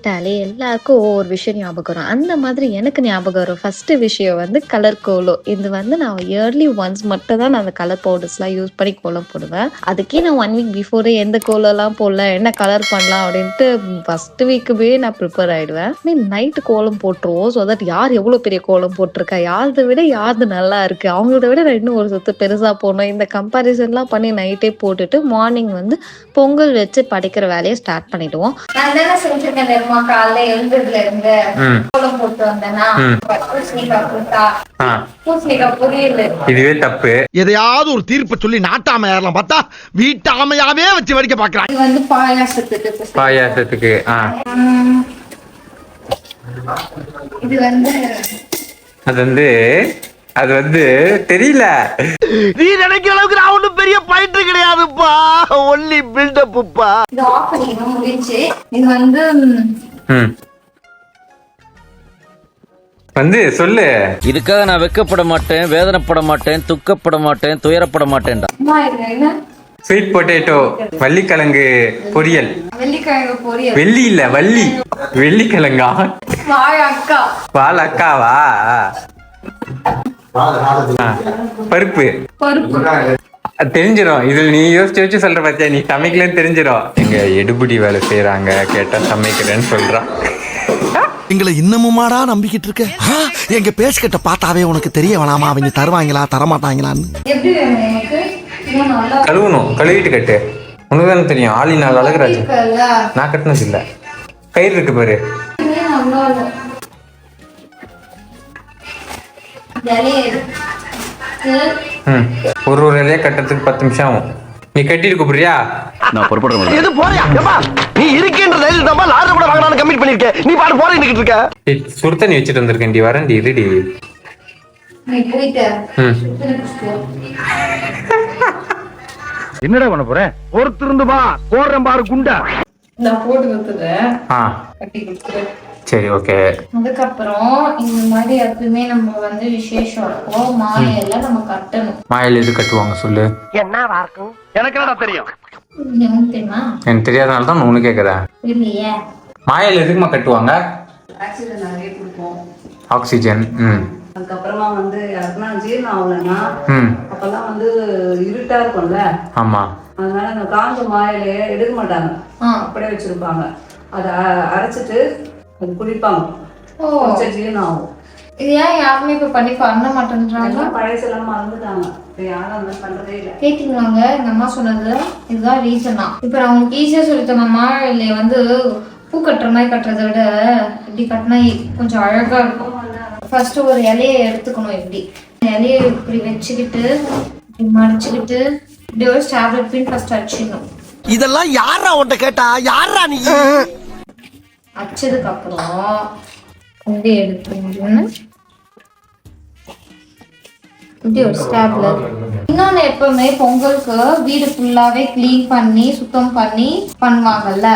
கேட்டாலே எல்லாருக்கும் ஒவ்வொரு விஷயம் ஞாபகம் வரும். அந்த மாதிரி எனக்கு ஞாபகம் வரும். ஃபர்ஸ்ட்டு விஷயம் வந்து கலர் கோலம். இது வந்து நான் இயர்லி ஒன்ஸ் மட்டும் தான் நான் அந்த கலர் பவுடர்ஸ்லாம் யூஸ் பண்ணி கோலம் போடுவேன். அதுக்கே நான் 1 வீக் பிஃபோரே எந்த கோலம்லாம் போடலாம், என்ன கலர் பண்ணலாம் அப்படின்ட்டு ஃபர்ஸ்ட் வீக்குமே நான் ப்ரிப்பேர் ஆயிடுவேன். நைட்டு கோலம் போட்டுருவோம். ஸோ தட் யார் எவ்வளோ பெரிய கோலம் போட்டிருக்கா, யாரதை விட யாரது நல்லா இருக்கு, அவங்கள விட நான் இன்னும் ஒரு சொத்து பெருசாக போடணும், இந்த கம்பேரிசன்லாம் பண்ணி நைட்டே போட்டுட்டு மார்னிங் வந்து பொங்கல் வச்சு படைக்கிற வேலையை ஸ்டார்ட் பண்ணிடுவோம். நான் தானே செஞ்சிருக்கேன் தெரியுமா, காலைல எழுந்ததுல இருந்து கோலம் போட்டு வந்தேன்னா பூசணிக்காய் கூட்டா, பூசணிக்காய் பொரியல். இதுவே தப்பு. எதையாவது ஒரு தீர்ப்பு சொல்லி நாட்டாம ஏறலாம் பார்த்தா வீட்டாமையாவே வச்சு வடிக்க பாக்குறாங்க. இது வந்து பாயாசத்துக்கு இது வந்து அது வந்து தெரியல. நீ நினைக்கிற அளவுக்கு நான் ஒண்ணும் பெரிய பயிற்று கிடையாதுப்பா, ஒன்லி பில்டப்புப்பா. இது ஆஃப் பண்ணிக்கணும், முடிஞ்சு. இது வந்து சொல்லு. இதுக்காக நான் வெக்கப்பட மாட்டேன், வேதனைப்பட மாட்டேன், துக்கப்பட மாட்டேன், துயரப்பட மாட்டேன்டா. ஸ்வீட் பொட்டேட்டோ, வள்ளிக்கிழங்கு பொரியல். வெள்ளிக்கிழங்கு பொரியல். வெள்ளி இல்ல வள்ளி, வெள்ளிக்கிழங்கா? பால் அக்காவா? பருப்பு தெரிஞ்சிடும். இதுல நீ யோசிச்சு சொல்ற பாத்தியா, நீ சமைக்கலன்னு தெரிஞ்சிடும். எங்க எடுபடி வேலை செய்யறாங்க, கேட்டா சமைக்கிறேன்னு சொல்றான். எங்களை இன்னமுமாடா நம்பிக்கிட்டு இருக்க? எங்க பேசிக்கிட்ட பார்த்தாவே உனக்கு தெரிய வேணாமா அவங்க தருவாங்களா தரமாட்டாங்களான்னு? கழுவணும், கழுவிட்டு கட்டு. உனக்கு தானே தெரியும். ஆளினால் அழகுராஜ். நான் கட்டினது இல்ல. கயிறு இருக்கு பாரு. ஒரு இலையா கட்டுறதுக்கு 10 நிமிஷம் ஆகும். நீ கட்டிட்டு கூப்பிடுறியா? நான் பொறுப்படுறேன். எது போறியா? நீ இருக்கேன்ற தைரியம் தான் லாரி கூட வாங்கலாம்னு கமிட் பண்ணிருக்க. நீ பாட்டு போற நிக்கிட்டு இருக்க. சுடுதண்ணி வச்சிட்டு வந்திருக்கேன். டி வரேன், டி இருடி. என்னடா பண்ண போற? ஒருத்தர் இருந்து வா, போடுறேன் பாரு குண்டா. நான் போட்டு கொடுத்துறேன். கட்டி கொடுத்துறேன். சரி, ஓகே. அதுக்கப்புறம் இந்த மாதிரி எப்பவுமே நம்ம வந்து விசேஷம் இருக்கும், மாலையில நம்ம கட்டணும். மாலையில எது கட்டுவாங்க சொல்லு. என்னவா இருக்கும்? எனக்கு என்னடா தெரியும்? தெரியுமா? எனக்கு தெரியாதனால தான் உனக்கு கேக்குறேன். இல்லையே. மாலையில எதுக்குமா கட்டுவாங்க? ஆக்சிஜன் நிறைய கொடுப்போம். ஆக்சிஜன். அதுக்கப்புறமா வந்து யாருக்குன்னா ஜீரணம் ஆகலைன்னா அப்பெல்லாம் வந்து இருட்டா இருக்கும்ல. ஆமா. அதனால அந்த காஞ்ச மாயிலையே எடுக்க மாட்டாங்க, அப்படியே வச்சிருப்பாங்க. அதை அரைச்சிட்டு அது குடிப்பாங்க. ஜீரணம் ஆகும். இது ஏன் யாருமே இப்ப பண்ண மாட்டேன்றாங்க? பழையசெல்லாம் மறந்துட்டாங்க, யாரும் அந்த பண்றதே இல்லை. கேட்டீங்களாங்க எங்க அம்மா சொன்னது? இதுதான் ரீசனா. இப்ப நான் உங்களுக்கு ஈஸியா சொல்லித்தேன். மாலையில வந்து பூ கட்டுற மாதிரி கட்டுறதை விட இப்படி கட்டினா கொஞ்சம் அழகா இருக்கும். ஃபர்ஸ்ட் ஒரு இலையை எடுத்துக்கணும். இப்படி இலையை இப்படி வச்சுக்கிட்டு இப்படி மடிச்சுக்கிட்டு இப்படி ஒரு ஸ்டாப்லெட் பின் ஃபர்ஸ்ட் அடிச்சிடணும். இதெல்லாம் யாரா உன்கிட்ட கேட்டா? யாரா நீ? அடிச்சதுக்கு அப்புறம் இப்படி எடுத்து இப்படி ஒரு ஸ்டாப்லர். இன்னொன்னு, எப்பவுமே பொங்கலுக்கு வீடு ஃபுல்லாவே கிளீன் பண்ணி சுத்தம் பண்ணி பண்ணுவாங்கல்ல.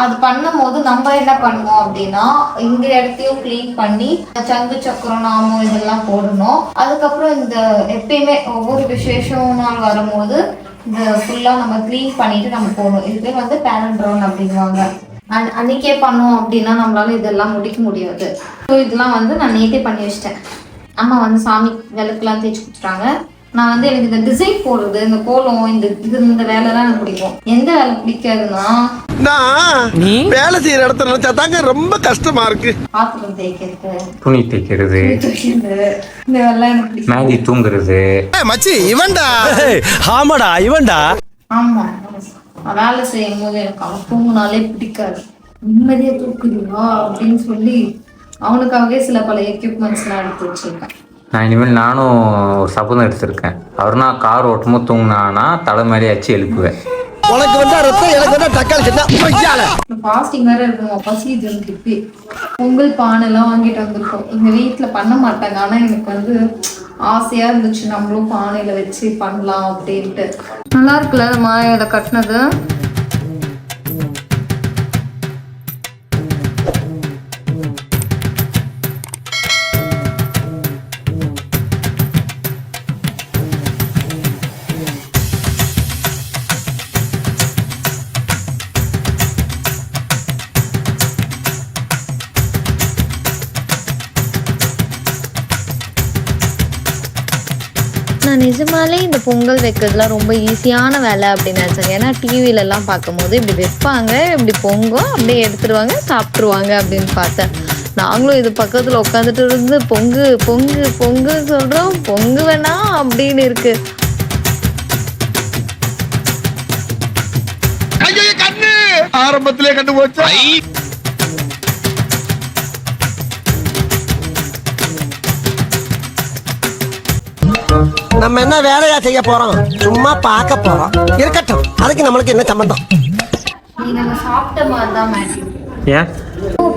அது பண்ணும் போது நம்ம என்ன பண்ணுவோம் அப்படின்னா, இந்த இடத்தையும் கிளீன் பண்ணி சங்கு சக்கரம் நாமம் இதெல்லாம் போடணும். அதுக்கப்புறம் இந்த எப்பயுமே ஒவ்வொரு விசேஷம் நாள் வரும்போது இந்த ஃபுல்லா நம்ம கிளீன் பண்ணிட்டு நம்ம போகணும். இதுவே வந்து பேரண்ட் ரவுண்ட் அப்படிங்குவாங்க. அன்னைக்கே பண்ணோம் அப்படின்னா நம்மளால இதெல்லாம் முடிக்க முடியாது. ஸோ இதெல்லாம் வந்து நான் நேற்றே பண்ணி வச்சிட்டேன். அம்மா வந்து சாமி விளக்குலாம் தேய்ச்சி கொடுத்துட்டாங்க. நான் வந்து எனக்கு இந்த டிசைன் போடுறது, இந்த கோலம், இந்த வேலைலாம் எனக்கு பிடிக்கும். எந்த வேலை பிடிக்காதுன்னா, நீ வேலை செய்யற இடத்துல நினைச்சா தாங்க ரொம்ப கஷ்டமா இருக்கு. பாத்திரம் தேய்க்கிறது, துணி தேய்க்கிறது, இந்த வேலைலாம் எனக்கு பிடிக்கும். மேகி தூங்குறது. மச்சி இவன்டா. ஆமாடா இவன்டா. ஆமா, வேலை செய்யும் போது எனக்கு அவன் தூங்குனாலே பிடிக்காது. நிம்மதியா தூக்குறியா அப்படின்னு சொல்லி அவனுக்காகவே சில பல எக்யூப்மெண்ட்ஸ் எல்லாம் எடுத்து வச்சிருக்கேன். நான் இனிமேல் நானும் ஒரு சபதம் எடுத்திருக்கேன். அவர்னா கார் ஓட்டமும் தூங்கினானா தலை மாதிரி அச்சு எழுப்புவேன். உனக்கு வந்தா ரத்தம், எனக்கு வந்தா தக்காளி சட்னா. ஃபாஸ்டிங் வேற இருக்கும், பசி திருப்பி பொங்கல் பானை எல்லாம் வாங்கிட்டு வந்திருக்கோம். எங்க வீட்டுல பண்ண மாட்டாங்க, ஆனா எனக்கு வந்து ஆசையா இருந்துச்சு நம்மளும் பானையில வச்சு பண்ணலாம் அப்படின்ட்டு. நல்லா இருக்குல்ல மாயில கட்டினது? நிஜமாலே இந்த பொங்கல் வைக்கிறதுலாம் ரொம்ப ஈஸியான வேலை அப்படின்னு நினச்சாங்க. ஏன்னா டிவிலெலாம் பார்க்கும்போது இப்படி வைப்பாங்க, இப்படி பொங்கும், அப்படியே எடுத்துருவாங்க, சாப்பிட்ருவாங்க அப்படின்னு பார்த்தேன். நாங்களும் இது பக்கத்தில் உட்காந்துட்டு இருந்து பொங்கு பொங்கு பொங்கு சொல்கிறோம், பொங்கு வேணா அப்படின்னு இருக்கு. ஆரம்பத்திலே கண்டு போச்சு. நம்ம என்ன வேலையா செய்ய போறோம்? சும்மா பார்க்க போறோம். இருக்கட்டும், அதுக்கு நம்மளுக்கு என்ன சம்பந்தம்? நீ நம்ம சாப்பிட்ட மாதிரி தான் மேடி. ஏன்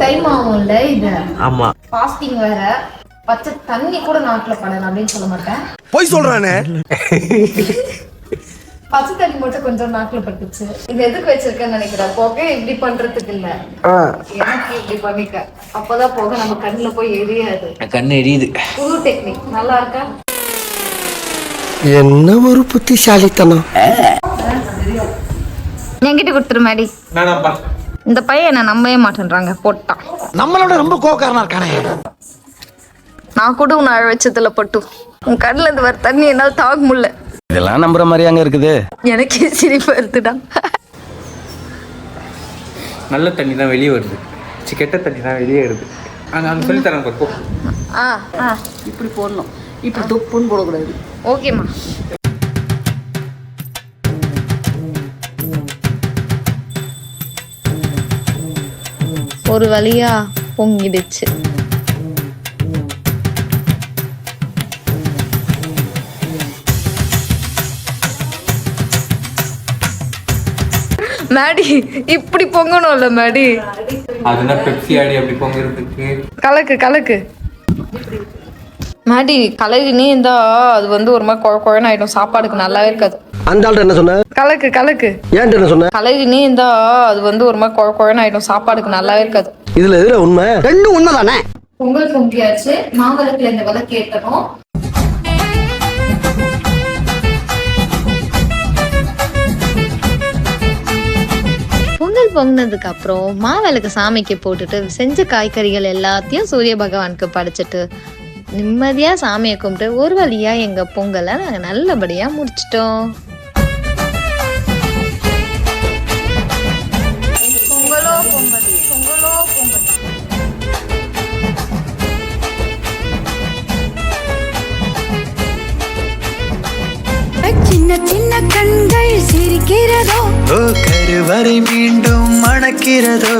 டைம் ஆகும்ல இது? ஆமா, ஃபாஸ்டிங் வேற. பச்சை தண்ணி கூட நாட்டில் படணும் அப்படின்னு சொல்ல மாட்டேன். போய் சொல்றானே. பச்சை தண்ணி மட்டும் கொஞ்சம் நாட்டில் பட்டுச்சு. இது எதுக்கு வச்சிருக்கேன்னு நினைக்கிறேன். புகை இப்படி பண்றதுக்கு இல்ல, எனக்கு இப்படி பண்ணிக்க. அப்பதான் புகை நம்ம கண்ணுல போய் எரியாது. கண்ணு எரியுது. புது டெக்னிக் நல்லா இருக்கா? என்ன ஒரு புத்திசாலித்தனம். என்கிட்ட கொடுத்துரு மேடி. வேணாம்ப்பா. இந்த பையன் என்ன நம்பவே மாட்டேன்றாங்க. போட்டான். நம்மளோட ரொம்ப கோக்காரனா இருக்கானே. நான் கூட உன்னை அழ வச்சதுல பட்டு உன் கண்ணுல இருந்து வர தண்ணி என்னால் தாங்க முடியல. இதெல்லாம் நம்புற மாதிரி அங்க இருக்குது. எனக்கே சிரிப்பு வருதுடா. நல்ல தண்ணி தான் வெளியே வருது, கெட்ட தண்ணி தான் வெளியே வருது. அங்கே சொல்லி தரேன் போ. இப்படி போடணும், இப்படி தொப்புன்னு போடக்கூடாது. ஓகேம்மா. ஒரு வழியா பொங்கிடுச்சு. மேடி இப்படி பொங்கணும்ல மேடி. அதுனா பெப்சி ஆடி அப்படி பொங்குறதுக்கு. கலக்கு கலக்கு மேடி. கலகினே இருந்தா அது வந்து ஒரு மாதிரி குழன்னு ஆயிடும், சாப்பாடுக்கு நல்லாவே இருக்காது. அந்த ஆள்கிட்ட என்ன சொன்ன? கலக்கு கலக்கு. ஏன்ட்டு என்ன சொன்ன? கலகினே இருந்தா அது வந்து ஒரு மாதிரி குழன்னு ஆயிடும், சாப்பாடுக்கு நல்லாவே இருக்காது. இதுல எதுல உண்மை? ரெண்டும் உண்மைதானே. பொங்கல் பொங்கியாச்சு. மாவிளக்குல இந்த விளக்கு ஏற்றணும். பொங்கல் பொங்கினதுக்கு அப்புறம் மாவிளக்கு சாமிக்கு போட்டுட்டு செஞ்ச காய்கறிகள் எல்லாத்தையும் சூரிய பகவானுக்கு படைச்சிட்டு நிம்மதியா சாமியை கும்பிட்டு ஒரு வழியா எங்க பொங்கலை நாங்க நல்லபடியா முடிச்சிட்டோம். பொங்கலோ பொங்கல், பொங்கலோ பொங்கல். சின்ன சின்ன கண்கள் சிரிக்கிறதோ, கருவறை மீண்டும் மணக்கிறதோ.